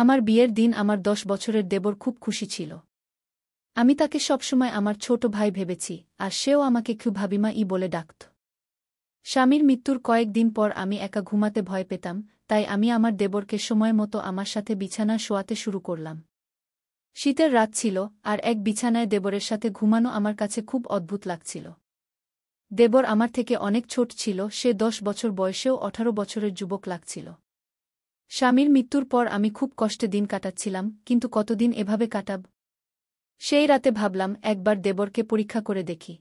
আমার বিয়ের দিন আমার 10 বছরের দেবর খুব খুশি ছিল। আমি তাকে সবসময় আমার ছোট ভাই ভেবেছি, আর সেও আমাকে খুব ভাবিমা বলে ডাকত। স্বামীর মৃত্যুর কয়েকদিন পর আমি একা ঘুমাতে ভয় পেতাম, তাই আমি আমার দেবরকে সময় মতো আমার সাথে বিছানা শোয়াতে শুরু করলাম। শীতের রাত ছিল, আর এক বিছানায় দেবরের সাথে ঘুমানো আমার কাছে খুব অদ্ভুত লাগছিল। দেবর আমার থেকে অনেক ছোট ছিল, সে 10 বছর বয়সেও 18 বছরের যুবক লাগছিল। স্বামীর মৃত্যুর পর আমি খুব কষ্টে দিন কাটাচ্ছিলাম, কিন্তু কতদিন এভাবে কাটাব? সেই রাতে ভাবলাম একবার দেবরকে পরীক্ষা করে দেখি।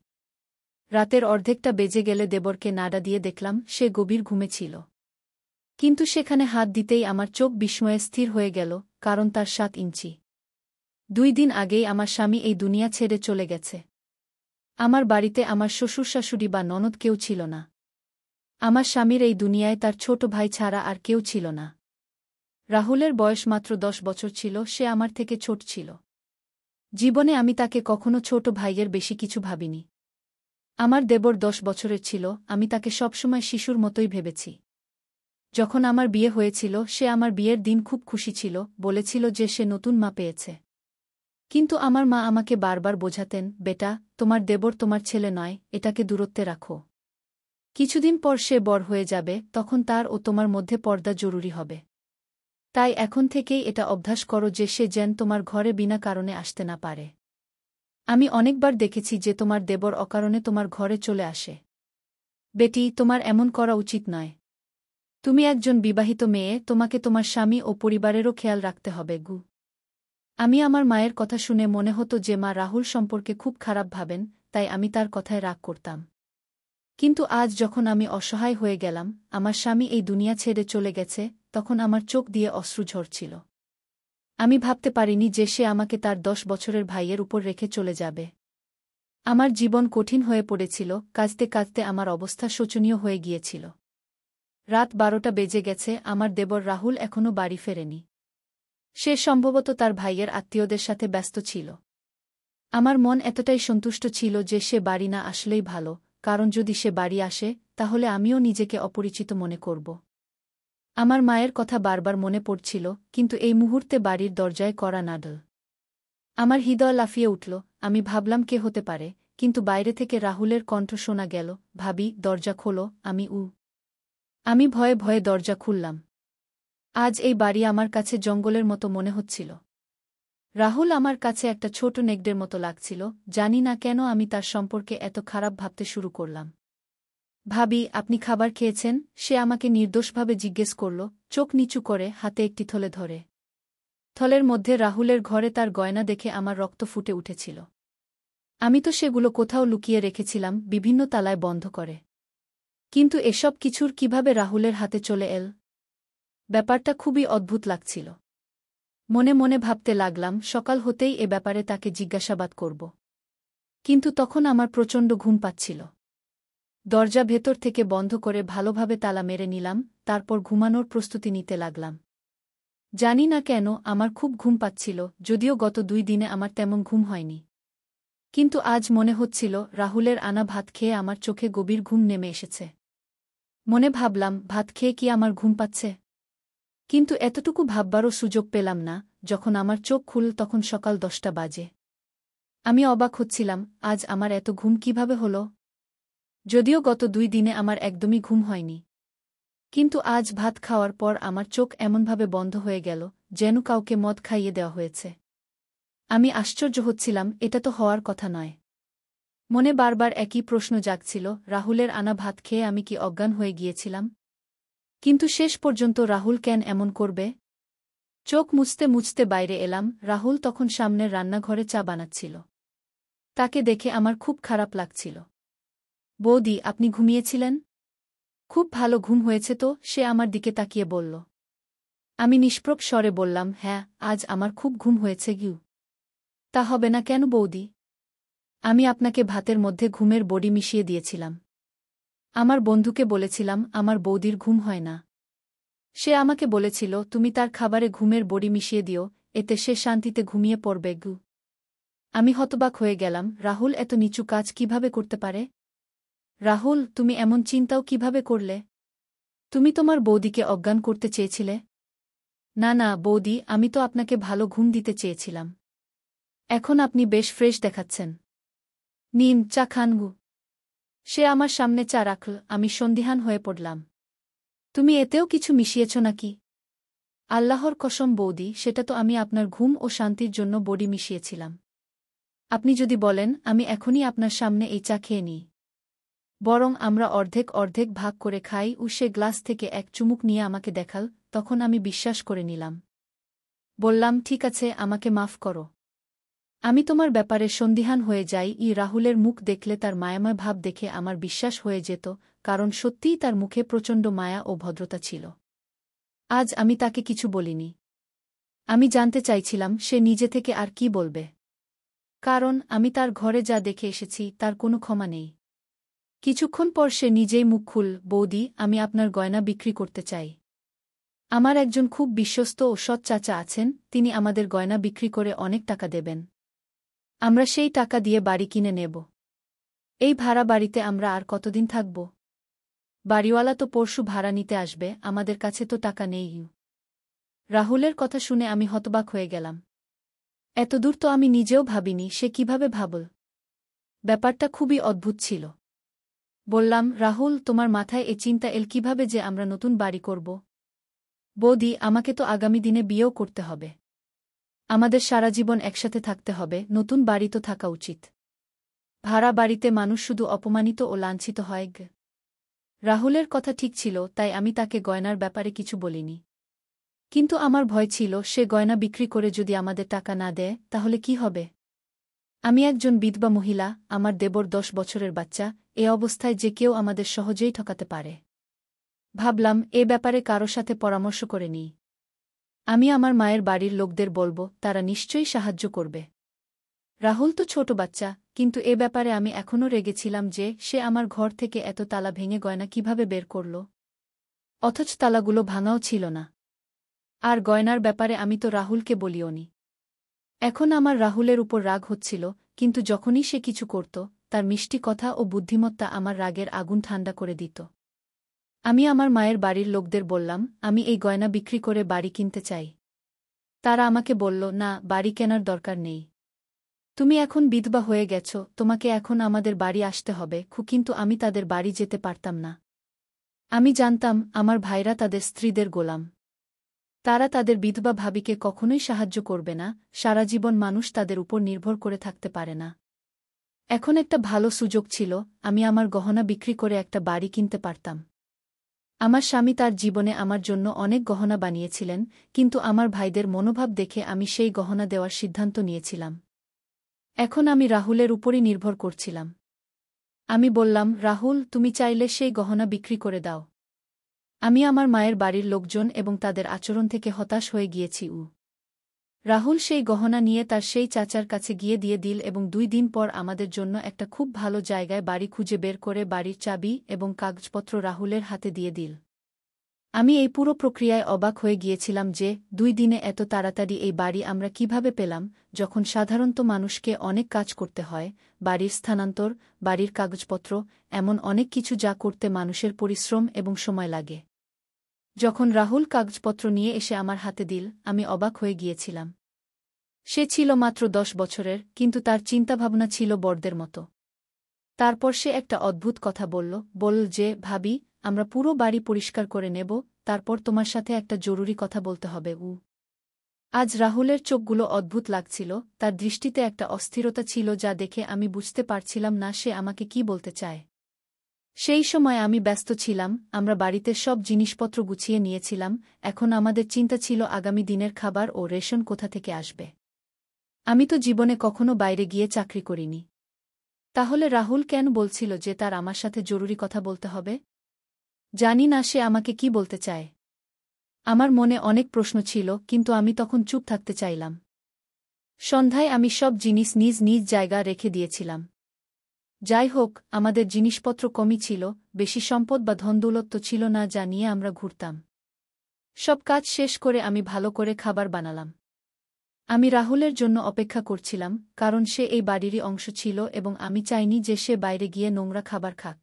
রাতের অর্ধেকটা বেজে গেলে দেবরকে নাড়া দিয়ে দেখলাম সে গভীর ঘুমে ছিল। কিন্তু সেখানে হাত দিতেই আমার চোখ বিস্ময়ে স্থির হয়ে গেল, কারণ তার 7 ইঞ্চি। 2 দিন আগেই আমার স্বামী এই দুনিয়া ছেড়ে চলে গেছে। আমার বাড়িতে আমার শ্বশুর শাশুড়ি বা ননদ কেউ ছিল না। আমার স্বামীর এই দুনিয়ায় তার ছোট ভাই ছাড়া আর কেউ ছিল না। রাহুলের বয়স মাত্র 10 বছর ছিল, সে আমার থেকে ছোট ছিল। জীবনে আমি তাকে কখনো ছোট ভাইয়ের বেশি কিছু ভাবিনি। আমার দেবর 10 বছরের ছিল, আমি তাকে সবসময় শিশুর মতোই ভেবেছি। যখন আমার বিয়ে হয়েছিল সে আমার বিয়ের দিন খুব খুশি ছিল, বলেছিল যে সে নতুন মা পেয়েছে। কিন্তু আমার মা আমাকে বারবার বোঝাতেন, বেটা, তোমার দেবর তোমার ছেলে নয়, এটাকে দূরত্বে রাখো। কিছুদিন পর সে বড় হয়ে যাবে, তখন তার ও তোমার মধ্যে পর্দা জরুরি হবে। তাই এখন থেকেই এটা অভ্যাস করো যে সে যেন তোমার ঘরে বিনা কারণে আসতে না পারে। আমি অনেকবার দেখেছি যে তোমার দেবর অকারণে তোমার ঘরে চলে আসে। বেটি, তোমার এমন করা উচিত নয়। তুমি একজন বিবাহিত মেয়ে, তোমাকে তোমার স্বামী ও পরিবারেরও খেয়াল রাখতে হবে গু। আমি আমার মায়ের কথা শুনে মনে হতো যে মা রাহুল সম্পর্কে খুব খারাপ ভাবেন, তাই আমি তার কথায় রাগ করতাম। কিন্তু আজ যখন আমি অসহায় হয়ে গেলাম, আমার স্বামী এই দুনিয়া ছেড়ে চলে গেছে, তখন আমার চোখ দিয়ে অশ্রু ঝরছিল। আমি ভাবতে পারিনি যে সে আমাকে তার 10 বছরের ভাইয়ের উপর রেখে চলে যাবে। আমার জীবন কঠিন হয়ে পড়েছিল, কাঁদতে কাঁদতে আমার অবস্থা শোচনীয় হয়ে গিয়েছিল। রাত 12টা বেজে গেছে, আমার দেবর রাহুল এখনও বাড়ি ফেরেনি। সে সম্ভবত তার ভাইয়ের আত্মীয়দের সাথে ব্যস্ত ছিল। আমার মন এতটাই সন্তুষ্ট ছিল যে সে বাড়ি না আসলেই ভালো, কারণ যদি সে বাড়ি আসে, তাহলে আমিও নিজেকে অপরিচিত মনে করব। আমার মায়ের কথা বারবার মনে পড়ছিল, কিন্তু এই মুহূর্তে বাড়ির দরজায় কড়া নাড়ল। আমার হৃদয় লাফিয়ে উঠল। আমি ভাবলাম কে হতে পারে, কিন্তু বাইরে থেকে রাহুলের কণ্ঠ শোনা গেল, ভাবি, দরজা খোলো। আমি ভয়ে ভয়ে দরজা খুললাম। আজ এই বাড়ি আমার কাছে জঙ্গলের মতো মনে হচ্ছিল। রাহুল আমার কাছে একটা ছোট নেকড়ের মতো লাগছিল, জানি না কেন আমি তার সম্পর্কে এত খারাপ ভাবতে শুরু করলাম। ভাবি, আপনি খাবার খেয়েছেন? সে আমাকে নির্দোষভাবে জিজ্ঞেস করল, চোখ নিচু করে, হাতে একটি থলে ধরে। থলের মধ্যে রাহুলের ঘরে তার গয়না দেখে আমার রক্ত ফুটে উঠেছিল। আমি তো সেগুলো কোথাও লুকিয়ে রেখেছিলাম, বিভিন্ন তালায় বন্ধ করে। কিন্তু এসব কিছুর কিভাবে রাহুলের হাতে চলে এল? ব্যাপারটা খুবই অদ্ভুত লাগছিল। মনে মনে ভাবতে লাগলাম সকাল হতেই এ ব্যাপারে তাকে জিজ্ঞাসাবাদ করব। কিন্তু তখন আমার প্রচণ্ড ঘুম পাচ্ছিল। দরজা ভেতর থেকে বন্ধ করে ভালোভাবে তালা মেরে নিলাম, তারপর ঘুমানোর প্রস্তুতি নিতে লাগলাম। জানি না কেন আমার খুব ঘুম পাচ্ছিল, যদিও গত 2 দিনে আমার তেমন ঘুম হয়নি। কিন্তু আজ মনে হচ্ছিল রাহুলের আনা ভাত খেয়ে আমার চোখে গভীর ঘুম নেমে এসেছে। মনে ভাবলাম, ভাত খেয়ে কি আমার ঘুম পাচ্ছে? কিন্তু এতটুকু ভাববারও সুযোগ পেলাম না। যখন আমার চোখ খুলল তখন সকাল 10টা বাজে। আমি অবাক হচ্ছিলাম, আজ আমার এত ঘুম কিভাবে হলো? যদিও গত 2 দিনে আমার একদমই ঘুম হয়নি। কিন্তু আজ ভাত খাওয়ার পর আমার চোখ এমনভাবে বন্ধ হয়ে গেল, যেন কাউকে মদ খাইয়ে দেওয়া হয়েছে। আমি আশ্চর্য হচ্ছিলাম, এটা তো হওয়ার কথা নয়। মনে বারবার একই প্রশ্ন জাগছিল, রাহুলের আনা ভাত খেয়ে আমি কি অজ্ঞান হয়ে গিয়েছিলাম? কিন্তু শেষ পর্যন্ত রাহুল কেন এমন করবে? চোখ মুছতে মুছতে বাইরে এলাম, রাহুল তখন সামনের রান্নাঘরে চা বানাচ্ছিল। তাকে দেখে আমার খুব খারাপ লাগছিল। বৌদি, আপনি ঘুমিয়েছিলেন? খুব ভালো ঘুম হয়েছে তো, সে আমার দিকে তাকিয়ে বলল। আমি নিষ্প্রভ স্বরে বললাম, হ্যাঁ, আজ আমার খুব ঘুম হয়েছে গিউ। তা হবে না কেন বৌদি? আমি আপনাকে ভাতের মধ্যে ঘুমের বড়ি মিশিয়ে দিয়েছিলাম। আমার বন্ধুকে বলেছিলাম আমার বৌদির ঘুম হয় না। সে আমাকে বলেছিল তুমি তার খাবারে ঘুমের বড়ি মিশিয়ে দিও, এতে সে শান্তিতে ঘুমিয়ে পড়বে গু। আমি হতবাক হয়ে গেলাম, রাহুল এত নিচু কাজ কিভাবে করতে পারে? রাহুল, তুমি এমন চিন্তাও কিভাবে করলে? তুমি তোমার বৌদিকে অজ্ঞান করতে চেয়েছিলে? না না বৌদি, আমি তো আপনাকে ভালো ঘুম দিতে চেয়েছিলাম। এখন আপনি বেশ ফ্রেশ দেখাচ্ছেন। নিন, চা খান গু। সে আমার সামনে চা রাখল। আমি সন্দিহান হয়ে পড়লাম। তুমি এতেও কিছু মিশিয়েছ নাকি? আল্লাহর কসম বৌদি, সেটা তো আমি আপনার ঘুম ও শান্তির জন্য বড়ি মিশিয়েছিলাম। আপনি যদি বলেন, আমি এখনই আপনার সামনে এই চা খেয়ে নিই। বরং আমরা অর্ধেক অর্ধেক ভাগ করে খাই। সে গ্লাস থেকে এক চুমুক নিয়ে আমাকে দেখাল। তখন আমি বিশ্বাস করে নিলাম। বললাম, ঠিক আছে, আমাকে মাফ করো। আমি তোমার ব্যাপারে সন্দিহান হয়ে যাই। রাহুলের মুখ দেখলে তার মায়াময় ভাব দেখে আমার বিশ্বাস হয়ে যেত, কারণ সত্যিই তার মুখে প্রচণ্ড মায়া ও ভদ্রতা ছিল। আজ আমি তাকে কিছু বলিনি। আমি জানতে চাইছিলাম সে নিজে থেকে আর কি বলবে। কারণ আমি তার ঘরে যা দেখে এসেছি তার কোনো ক্ষমা নেই। কিছুক্ষণ পর সে নিজেই মুখ খুল, বৌদি, আমি আপনার গয়না বিক্রি করতে চাই। আমার একজন খুব বিশ্বস্ত ও সৎ চাচা আছেন, তিনি আমাদের গয়না বিক্রি করে অনেক টাকা দেবেন। আমরা সেই টাকা দিয়ে বাড়ি কিনে নেব। এই ভাড়া বাড়িতে আমরা আর কতদিন থাকব? বাড়িওয়ালা তো পরশু ভাড়া নিতে আসবে, আমাদের কাছে তো টাকা নেই। রাহুলের কথা শুনে আমি হতবাক হয়ে গেলাম। এতদূর তো আমি নিজেও ভাবিনি, সে কিভাবে ভাবল? ব্যাপারটা খুবই অদ্ভুত ছিল। বললাম, রাহুল, তোমার মাথায় এ চিন্তা এল কিভাবে যে আমরা নতুন বাড়ি করব? বৌদি, আমাকে তো আগামী দিনে বিয়েও করতে হবে। আমাদের সারা জীবন একসাথে থাকতে হবে, নতুন বাড়ি তো থাকা উচিত। ভাড়া বাড়িতে মানুষ শুধু অপমানিত ও লাঞ্ছিত হয়। রাহুলের কথা ঠিক ছিল, তাই আমি তাকে গয়নার ব্যাপারে কিছু বলিনি। কিন্তু আমার ভয় ছিল, সে গয়না বিক্রি করে যদি আমাদের টাকা না দেয় তাহলে কি হবে? আমি একজন বিধবা মহিলা, আমার দেবর 10 বছরের বাচ্চা, এ অবস্থায় যে কেউ আমাদের সহজেই ঠকাতে পারে। ভাবলাম, এ ব্যাপারে কারো সাথে পরামর্শ করে নিই। আমি আমার মায়ের বাড়ির লোকদের বলবো, তারা নিশ্চয়ই সাহায্য করবে। রাহুল তো ছোট বাচ্চা, কিন্তু এ ব্যাপারে আমি এখনও রেগেছিলাম যে সে আমার ঘর থেকে এত তালা ভেঙে গয়না কিভাবে বের করল, অথচ তালাগুলো ভাঙাও ছিল না। আর গয়নার ব্যাপারে আমি তো রাহুলকে বলিওনি। এখন আমার রাহুলের উপর রাগ হচ্ছিল, কিন্তু যখনই সে কিছু করত, তার মিষ্টি কথা ও বুদ্ধিমত্তা আমার রাগের আগুন ঠান্ডা করে দিত। আমি আমার মায়ের বাড়ির লোকদের বললাম, আমি এই গয়না বিক্রি করে বাড়ি কিনতে চাই। তারা আমাকে বলল, না, বাড়ি কেনার দরকার নেই। তুমি এখন বিধবা হয়ে গেছ, তোমাকে এখন আমাদের বাড়ি আসতে হবে। কিন্তু আমি তাদের বাড়ি যেতে পারতাম না। আমি জানতাম আমার ভাইরা তাদের স্ত্রীদের গোলাম। তারা তাদের বিধবা ভাবিকে কখনোই সাহায্য করবে না, সারা জীবন মানুষ তাদের উপর নির্ভর করে থাকতে পারে না। এখন একটা ভালো সুযোগ ছিল, আমি আমার গহনা বিক্রি করে একটা বাড়ি কিনতে পারতাম। আমার স্বামী তার জীবনে আমার জন্য অনেক গহনা বানিয়েছিলেন, কিন্তু আমার ভাইদের মনোভাব দেখে আমি সেই গহনা দেওয়ার সিদ্ধান্ত নিয়েছিলাম। এখন আমি রাহুলের উপরই নির্ভর করছিলাম। আমি বললাম, রাহুল, তুমি চাইলে সেই গহনা বিক্রি করে দাও। আমি আমার মায়ের বাড়ির লোকজন এবং তাদের আচরণ থেকে হতাশ হয়ে গিয়েছি। রাহুল সেই গহনা নিয়ে তার সেই চাচার কাছে গিয়ে দিয়ে দিল এবং 2 দিন পর আমাদের জন্য একটা খুব ভালো জায়গায় বাড়ি খুঁজে বের করে বাড়ির চাবি এবং কাগজপত্র রাহুলের হাতে দিয়ে দিল। আমি এই পুরো প্রক্রিয়ায় অবাক হয়ে গিয়েছিলাম যে 2 দিনে এত তাড়াতাড়ি এই বাড়ি আমরা কিভাবে পেলাম, যখন সাধারণত মানুষকে অনেক কাজ করতে হয়, বাড়ির স্থানান্তর, বাড়ির কাগজপত্র, এমন অনেক কিছু যা করতে মানুষের পরিশ্রম এবং সময় লাগে। যখন রাহুল কাগজপত্র নিয়ে এসে আমার হাতে দিল, আমি অবাক হয়ে গিয়েছিলাম। সে ছিল মাত্র 10 বছরের, কিন্তু তার চিন্তাভাবনা ছিল বড়দের মতো। তারপর সে একটা অদ্ভুত কথা বলল যে, ভাবি, আমরা পুরো বাড়ি পরিষ্কার করে নেব, তারপর তোমার সাথে একটা জরুরি কথা বলতে হবে। আজ রাহুলের চোখগুলো অদ্ভুত লাগছিল, তার দৃষ্টিতে একটা অস্থিরতা ছিল যা দেখে আমি বুঝতে পারছিলাম না সে আমাকে কি বলতে চায়। সেই সময় আমি ব্যস্ত ছিলাম, আমরা বাড়িতে সব জিনিসপত্র গুছিয়ে নিয়েছিলাম, এখন আমাদের চিন্তা ছিল আগামী দিনের খাবার ও রেশন কোথা থেকে আসবে। আমি তো জীবনে কখনো বাইরে গিয়ে চাকরি করিনি। তাহলে রাহুল কেন বলছিল যে তার আমার সাথে জরুরি কথা বলতে হবে? জানি না সে আমাকে কি বলতে চায়। আমার মনে অনেক প্রশ্ন ছিল, কিন্তু আমি তখন চুপ থাকতে চাইলাম। সন্ধ্যায় আমি সব জিনিস নিজ নিজ জায়গা রেখে দিয়েছিলাম। যাই হোক, আমাদের জিনিসপত্র কমই ছিল, বেশি সম্পদ বা ধনদৌলত ছিল না যা নিয়ে আমরা ঘুরতাম। সব কাজ শেষ করে আমি ভালো করে খাবার বানালাম। আমি রাহুলের জন্য অপেক্ষা করছিলাম, কারণ সে এই বাড়িরই অংশ ছিল এবং আমি চাইনি যে সে বাইরে গিয়ে নোংরা খাবার খাক।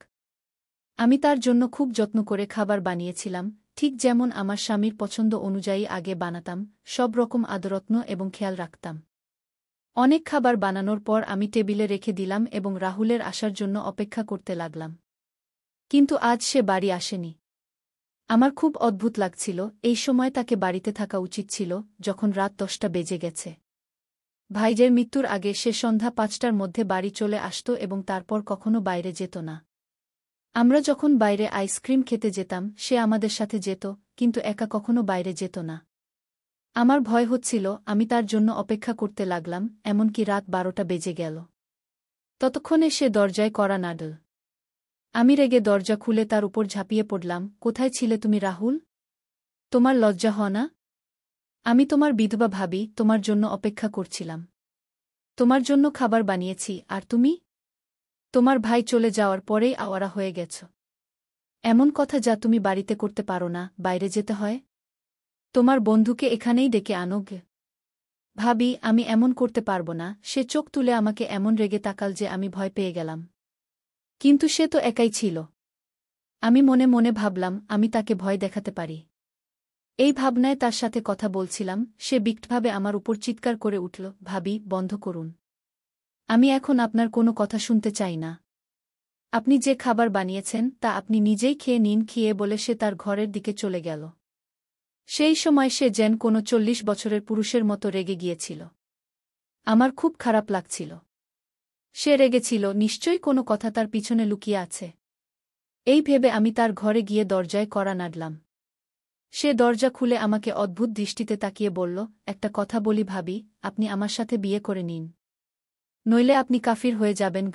আমি তার জন্য খুব যত্ন করে খাবার বানিয়েছিলাম, ঠিক যেমন আমার স্বামীর পছন্দ অনুযায়ী আগে বানাতাম, সব রকম আদরত্ন এবং খেয়াল রাখতাম। অনেক খাবার বানানোর পর আমি টেবিলে রেখে দিলাম এবং রাহুলের আসার জন্য অপেক্ষা করতে লাগলাম। কিন্তু আজ সে বাড়ি আসেনি। আমার খুব অদ্ভুত লাগছিল, এই সময় তাকে বাড়িতে থাকা উচিত ছিল, যখন রাত 10টা বেজে গেছে। ভাইজের মৃত্যুর আগে সে সন্ধ্যা 5টার মধ্যে বাড়ি চলে আসত এবং তারপর কখনো বাইরে যেত না। আমরা যখন বাইরে আইসক্রিম খেতে যেতাম সে আমাদের সাথে যেত, কিন্তু একা কখনো বাইরে যেত না। আমার ভয় হচ্ছিল, আমি তার জন্য অপেক্ষা করতে লাগলাম, এমনকি রাত 12টা বেজে গেল। ততক্ষণে সে দরজায় কড়া নাড়ল। আমি রেগে দরজা খুলে তার উপর ঝাঁপিয়ে পড়লাম। কোথায় ছিলে তুমি রাহুল? তোমার লজ্জা হয় না? আমি তোমার বিধবা ভাবি, তোমার জন্য অপেক্ষা করছিলাম। তোমার জন্য খাবার বানিয়েছি, আর তুমি? তোমার ভাই চলে যাওয়ার পরেই আওয়ারা হয়ে গেছ। এমন কথা যা তুমি বাড়িতে করতে পারো না, বাইরে যেতে হয়। তোমার বন্ধুকে এখানেই ডেকে আনো গে। ভাবি, আমি এমন করতে পারব না। সে চোখ তুলে আমাকে এমন রেগে তাকাল যে আমি ভয় পেয়ে গেলাম। কিন্তু সে তো একাই ছিল। আমি মনে মনে ভাবলাম, আমি তাকে ভয় দেখাতে পারি। এই ভাবনায় তার সাথে কথা বলছিলাম, সে বিকটভাবে আমার উপর চিৎকার করে উঠল, ভাবি, বন্ধ করুন। আমি এখন আপনার কোনো কথা শুনতে চাই না। আপনি যে খাবার বানিয়েছেন তা আপনি নিজেই খেয়ে নিন। খেয়ে বলে সে তার ঘরের দিকে চলে গেল। সেই সময় সে যেন কোনো 40 বছরের পুরুষের মতো রেগে গিয়েছিল। আমার খুব খারাপ লাগছিল। সে রেগেছিল, নিশ্চয়ই কোনো কথা তার পিছনে লুকিয়ে আছে। এই ভেবে আমি তার ঘরে গিয়ে দরজায় কড়া নাড়লাম। সে দরজা খুলে আমাকে অদ্ভুত দৃষ্টিতে তাকিয়ে বলল, একটা কথা বলি ভাবি, আপনি আমার সাথে বিয়ে করে নিন। নইলে আপনি কাফির হয়ে যাবেন।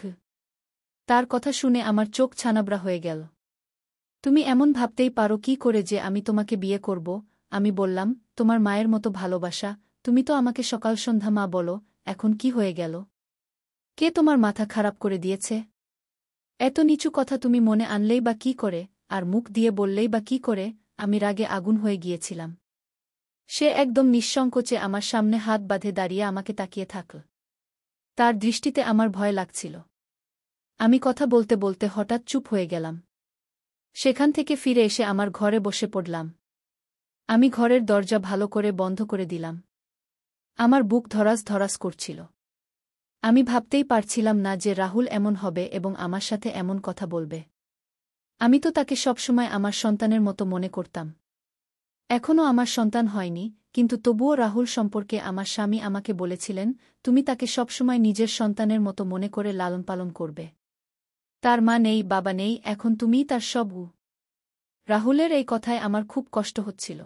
তার কথা শুনে আমার চোখ ছানাবড়া হয়ে গেল। তুমি এমন ভাবতেই পারো কি করে যে আমি তোমাকে বিয়ে করব? আমি বললাম, তোমার মায়ের মতো ভালোবাসা, তুমি তো আমাকে সকাল সন্ধ্যা মা বলো, এখন কি হয়ে গেল? কে তোমার মাথা খারাপ করে দিয়েছে? এত নিচু কথা তুমি মনে আনলেই বা কি করে, আর মুখ দিয়ে বললেই বা কি করে? আমি রাগে আগুন হয়ে গিয়েছিলাম। সে একদম নিঃসংকোচে আমার সামনে হাত বাঁধে দাঁড়িয়ে আমাকে তাকিয়ে থাকল। তার দৃষ্টিতে আমার ভয় লাগছিল। আমি কথা বলতে বলতে হঠাৎ চুপ হয়ে গেলাম। সেখান থেকে ফিরে এসে আমার ঘরে বসে পড়লাম। আমি ঘরের দরজা ভালো করে বন্ধ করে দিলাম। আমার বুক ধরাস ধরাস করছিল। আমি ভাবতেই পারছিলাম না যে রাহুল এমন হবে এবং আমার সাথে এমন কথা বলবে। আমি তো তাকে সবসময় আমার সন্তানের মতো মনে করতাম। এখনও আমার সন্তান হয়নি, কিন্তু তবুও রাহুল সম্পর্কে আমার স্বামী আমাকে বলেছিলেন, তুমি তাকে সবসময় নিজের সন্তানের মতো মনে করে লালন পালন করবে। তার মা নেই, বাবা নেই, এখন তুমিই তার সব। রাহুলের এই কথায় আমার খুব কষ্ট হচ্ছিল।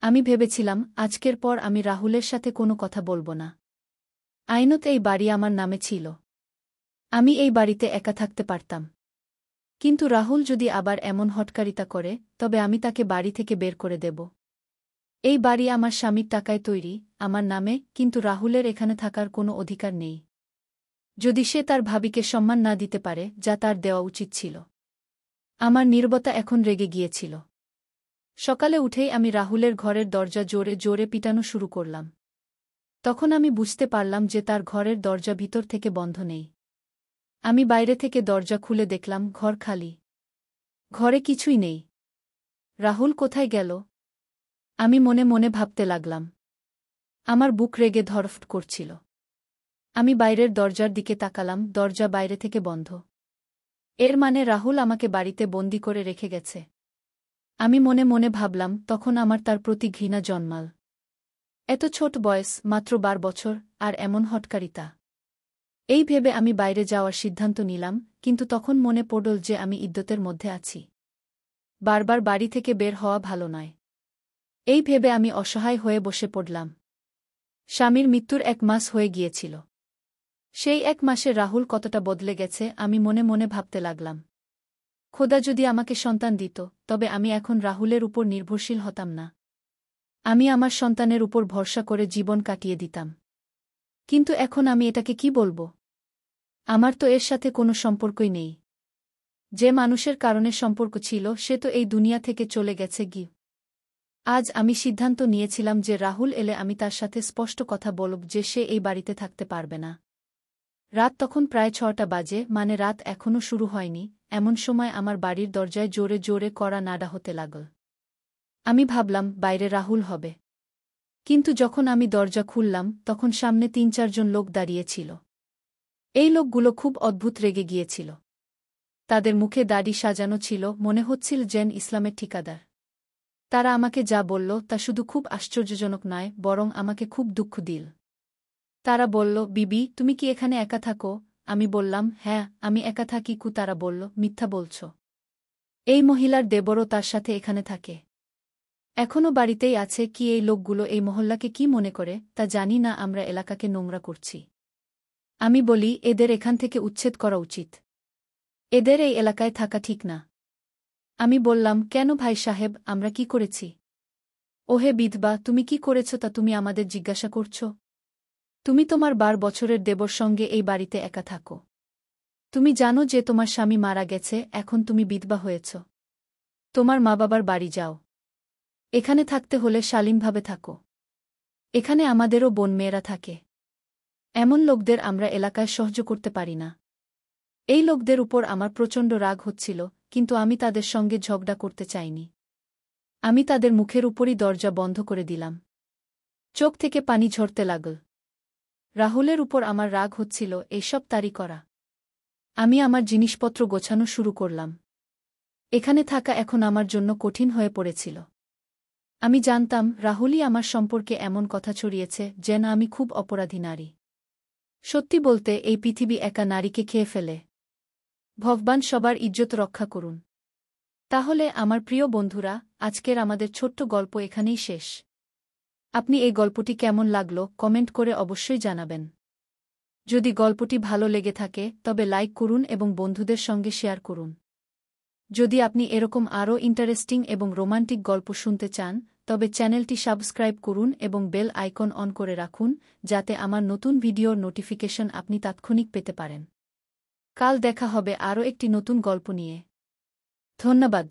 আমি ভেবেছিলাম, আজকের পর আমি রাহুলের সাথে কোনো কথা বলবো না। আইনত এই বাড়ি আমার নামে ছিল। আমি এই বাড়িতে একা থাকতে পারতাম। কিন্তু রাহুল যদি আবার এমন হটকারিতা করে, তবে আমি তাকে বাড়ি থেকে বের করে দেব। এই বাড়ি আমার স্বামীর টাকায় তৈরি, আমার নামে, কিন্তু রাহুলের এখানে থাকার কোনো অধিকার নেই। যদি সে তার ভাবিকে সম্মান না দিতে পারে, যা তার দেওয়া উচিত ছিল। আমার নীরবতা এখন রেগে গিয়েছিল। সকালে উঠেই আমি রাহুলের ঘরের দরজা জোরে জোরে পিটানো শুরু করলাম। তখন আমি বুঝতে পারলাম যে তার ঘরের দরজা ভিতর থেকে বন্ধ নেই। আমি বাইরে থেকে দরজা খুলে দেখলাম, ঘর খালি। ঘরে কিছুই নেই। রাহুল কোথায় গেল? আমি মনে মনে ভাবতে লাগলাম। আমার বুক রেগে ধড়ফড় করছিল। আমি বাইরের দরজার দিকে তাকালাম, দরজা বাইরে থেকে বন্ধ। এর মানে রাহুল আমাকে বাড়িতে বন্দি করে রেখে গেছে। আমি মনে মনে ভাবলাম, তখন আমার তার প্রতি ঘৃণা জন্মাল। এত ছোট বয়স, মাত্র 12 বছর, আর এমন হটকারিতা। এই ভেবে আমি বাইরে যাওয়ার সিদ্ধান্ত নিলাম, কিন্তু তখন মনে পড়ল যে আমি ইদ্যতের মধ্যে আছি। বারবার বাড়ি থেকে বের হওয়া ভালো নয়। এই ভেবে আমি অসহায় হয়ে বসে পড়লাম। স্বামীর মৃত্যুর 1 মাস হয়ে গিয়েছিল। সেই 1 মাসে রাহুল কতটা বদলে গেছে আমি মনে মনে ভাবতে লাগলাম। খোদা যদি আমাকে সন্তান দিত, তবে আমি এখন রাহুলের উপর নির্ভরশীল হতাম না। আমি আমার সন্তানের উপর ভরসা করে জীবন কাটিয়ে দিতাম। কিন্তু এখন আমি এটাকে কি বলবো? আমার তো এর সাথে কোনো সম্পর্কই নেই। যে মানুষের কারণে সম্পর্ক ছিল সে তো এই দুনিয়া থেকে চলে গেছে গি। আজ আমি সিদ্ধান্ত নিয়েছিলাম যে রাহুল এলে আমি তার সাথে স্পষ্ট কথা বলব যে সে এই বাড়িতে থাকতে পারবে না। রাত তখন প্রায় 6টা বাজে, মানে রাত এখনও শুরু হয়নি। এমন সময় আমার বাড়ির দরজায় জোরে জোরে কড়া নাড়া হতে লাগল। আমি ভাবলাম বাইরে রাহুল হবে। কিন্তু যখন আমি দরজা খুললাম তখন সামনে ৩-৪ জন লোক দাঁড়িয়েছিল। এই লোকগুলো খুব অদ্ভুত রেগে গিয়েছিল। তাদের মুখে দাড়ি সাজানো ছিল, মনে হচ্ছিল যেন ইসলামের ঠিকাদার। তারা আমাকে যা বলল তা শুধু খুব আশ্চর্যজনক নয়, বরং আমাকে খুব দুঃখ দিল। তারা বলল, বিবি, তুমি কি এখানে একা থাকো? আমি বললাম, হ্যাঁ, আমি একা থাকি। তারা বলল, মিথ্যা বলছ। এই মহিলার দেবরও তার সাথে এখানে থাকে। এখনও বাড়িতেই আছে। কি এই লোকগুলো এই মহল্লাকে কি মনে করে তা জানি না, আমরা এলাকাকে নোংরা করছি। আমি বলি, এদের এখান থেকে উচ্ছেদ করা উচিত। এদের এই এলাকায় থাকা ঠিক না। আমি বললাম, কেন ভাই সাহেব, আমরা কি করেছি? ওহে বিধবা, তুমি কি করেছ তা তুমি আমাদের জিজ্ঞাসা করছ? তুমি তোমার 12 বছরের দেবর সঙ্গে এই বাড়িতে একা থাকো। তুমি জানো যে তোমার স্বামী মারা গেছে, এখন তুমি বিধবা হয়েছ। তোমার মা বাবার বাড়ি যাও। এখানে থাকতে হলে শালীনভাবে থাকো। এখানে আমাদেরও বোন মেয়েরা থাকে। এমন লোকদের আমরা এলাকায় সহ্য করতে পারি না। এই লোকদের উপর আমার প্রচণ্ড রাগ হচ্ছিল, কিন্তু আমি তাদের সঙ্গে ঝগড়া করতে চাইনি। আমি তাদের মুখের উপরই দরজা বন্ধ করে দিলাম। চোখ থেকে পানি ঝরতে লাগল। রাহুলের উপর আমার রাগ হচ্ছিল, এইসব তারই করা। আমি আমার জিনিসপত্র গোছানো শুরু করলাম। এখানে থাকা এখন আমার জন্য কঠিন হয়ে পড়েছিল। আমি জানতাম রাহুলই আমার সম্পর্কে এমন কথা ছড়িয়েছে যেন আমি খুব অপরাধী নারী। সত্যি বলতে, এই পৃথিবী একা নারীকে খেয়ে ফেলে। ভগবান সবার ইজ্জত রক্ষা করুন। তাহলে আমার প্রিয় বন্ধুরা, আজকের আমাদের ছোট্ট গল্প এখানেই শেষ। আপনি এই গল্পটি কেমন লাগলো কমেন্ট করে অবশ্যই জানাবেন। যদি গল্পটি ভালো লেগে থাকে তবে লাইক করুন এবং বন্ধুদের সঙ্গে শেয়ার করুন। যদি আপনি এরকম আরও ইন্টারেস্টিং এবং রোমান্টিক গল্প শুনতে চান তবে চ্যানেলটি সাবস্ক্রাইব করুন এবং বেল আইকন অন করে রাখুন, যাতে আমার নতুন ভিডিওর নোটিফিকেশন আপনি তাৎক্ষণিক পেতে পারেন। কাল দেখা হবে আরও একটি নতুন গল্প নিয়ে। ধন্যবাদ।